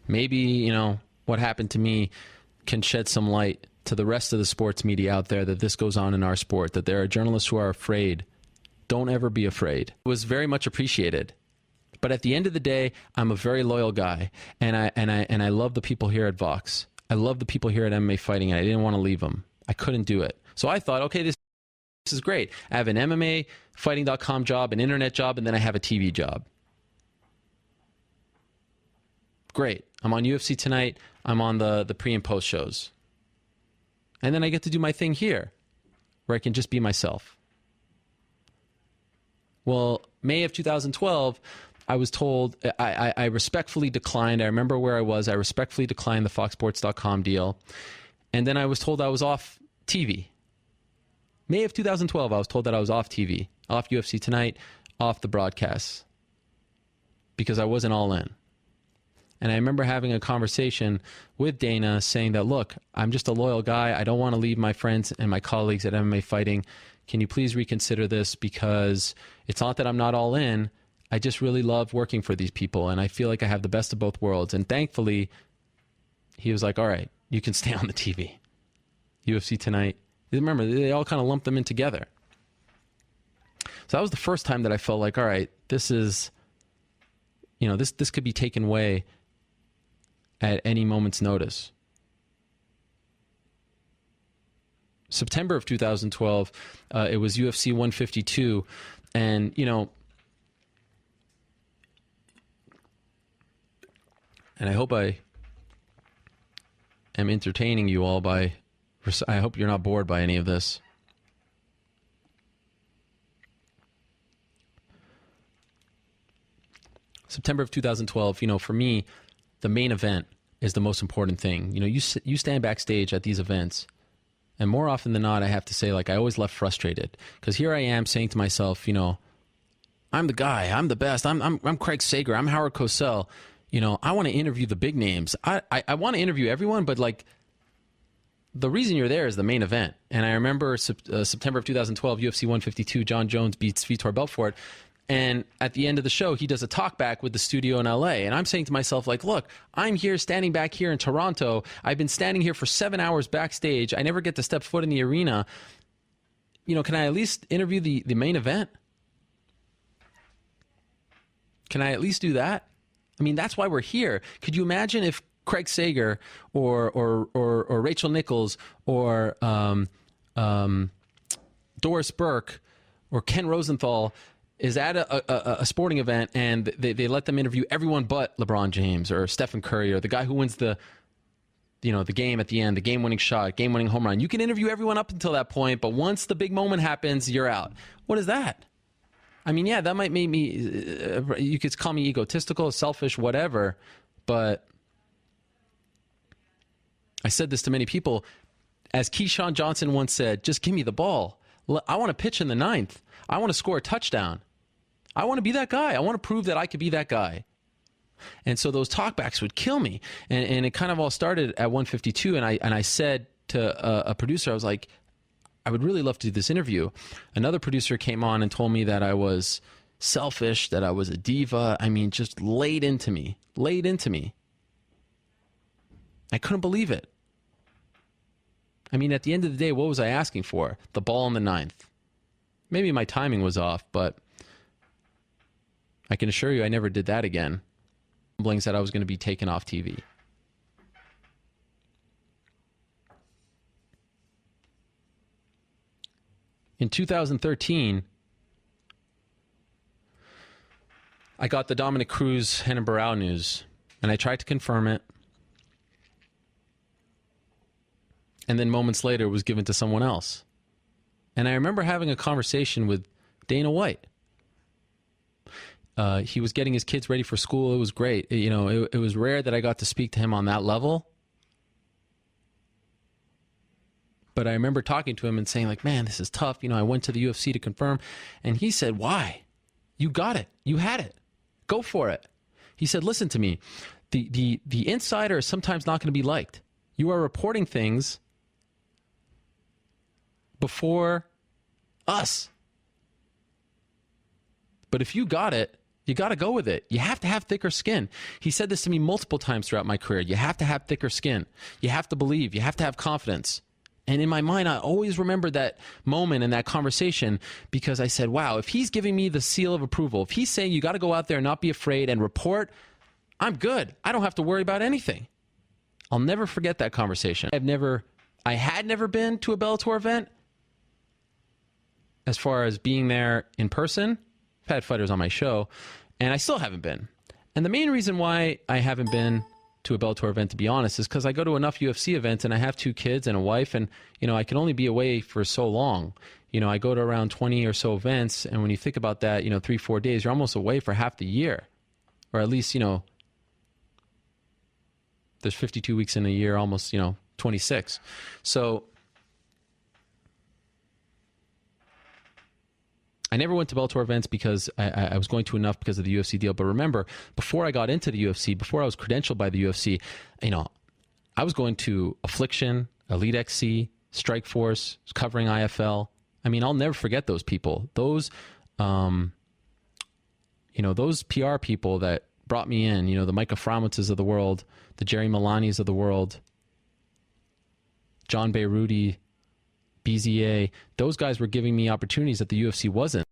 Maybe, you know, what happened to me can shed some light to the rest of the sports media out there that this goes on in our sport, that there are journalists who are afraid. Don't ever be afraid. It was very much appreciated. But at the end of the day, I'm a very loyal guy, and I love the people here at Vox. I love the people here at MMA Fighting, and I didn't want to leave them. I couldn't do it. So I thought, okay, this is great. I have an MMA Fighting.com job, an internet job, and then I have a TV job. Great. I'm on UFC Tonight. I'm on the pre and post shows. And then I get to do my thing here, where I can just be myself. Well, May of 2012, I was told, I respectfully declined. I remember where I was. I respectfully declined the FoxSports.com deal. And then I was told I was off TV. May of 2012, I was told that I was off TV, off UFC Tonight, off the broadcasts, because I wasn't all in. And I remember having a conversation with Dana saying that, look, I'm just a loyal guy. I don't want to leave my friends and my colleagues at MMA Fighting. Can you please reconsider this? Because it's not that I'm not all in. I just really love working for these people, and I feel like I have the best of both worlds. And thankfully, he was like, all right, you can stay on the TV. UFC Tonight. Remember, they all kind of lumped them in together. So that was the first time that I felt like, all right, this is, you know, this could be taken away at any moment's notice. September of 2012, it was UFC 152, and, you know, and I hope I am entertaining you all by, I hope you're not bored by any of this. September of 2012, you know, for me, the main event is the most important thing. You know, you stand backstage at these events, and more often than not, I have to say, like, I always left frustrated, because here I am saying to myself, you know, I'm the guy, I'm the best, I'm Craig Sager, I'm Howard Cosell. You know, I want to interview the big names. I want to interview everyone, but like, the reason you're there is the main event. And I remember September of 2012, UFC 152, John Jones beats Vitor Belfort. And at the end of the show, he does a talkback with the studio in LA. And I'm saying to myself, like, look, I'm here standing back here in Toronto. I've been standing here for 7 hours backstage. I never get to step foot in the arena. You know, can I at least interview the main event? Can I at least do that? I mean, that's why we're here. Could you imagine if Craig Sager or Rachel Nichols or Doris Burke or Ken Rosenthal is at a sporting event and they let them interview everyone but LeBron James or Stephen Curry or the guy who wins the game at the end, the game-winning shot, game-winning home run. You can interview everyone up until that point, but once the big moment happens, you're out. What is that? I mean, yeah, that might make me, you could call me egotistical, selfish, whatever, but I said this to many people. As Keyshawn Johnson once said, just give me the ball. I want to pitch in the ninth. I want to score a touchdown. I want to be that guy. I want to prove that I could be that guy. And so those talkbacks would kill me. And it kind of all started at 152, and I said to a producer, I was like, I would really love to do this interview. Another producer came on and told me that I was selfish, that I was a diva. I mean, just laid into me. I couldn't believe it. I mean, at the end of the day, what was I asking for? The ball in the ninth. Maybe my timing was off, but I can assure you I never did that again. Rumblings that I was going to be taken off TV. In 2013, I got the Dominic Cruz Renan Barão news, and I tried to confirm it. And then moments later, it was given to someone else. And I remember having a conversation with Dana White. He was getting his kids ready for school. It was great. You know, it was rare that I got to speak to him on that level. But I remember talking to him and saying, like, man, this is tough. You know, I went to the UFC to confirm. And he said, why? You got it. You had it. Go for it. He said, listen to me. The insider is sometimes not going to be liked. You are reporting things before us. But if you got it, You got to go with it. You have to have thicker skin. He said this to me multiple times throughout my career. You have to have thicker skin. You have to believe. You have to have confidence. And in my mind, I always remember that moment and that conversation because I said, wow, if he's giving me the seal of approval, if he's saying you got to go out there and not be afraid and report, I'm good. I don't have to worry about anything. I'll never forget that conversation. I had never been to a Bellator event. As far as being there in person, I've had fighters on my show, and I still haven't been. And the main reason why I haven't been to a Bellator event, to be honest, is because I go to enough UFC events, and I have 2 kids and a wife, and, you know, I can only be away for so long. You know, I go to around 20 or so events, and when you think about that, you know, 3-4 days, you're almost away for half the year. Or at least, you know, there's 52 weeks in a year, almost, you know, 26. So I never went to Bellator events because I was going to enough because of the UFC deal. But remember, before I got into the UFC, before I was credentialed by the UFC, you know, I was going to Affliction, Elite XC, Strikeforce, covering IFL. I mean, I'll never forget those people. Those, you know, those PR people that brought me in, you know, the Micah Fraumitzes of the world, the Jerry Milanis of the world, John Beiruti, BZA, those guys were giving me opportunities that the UFC wasn't.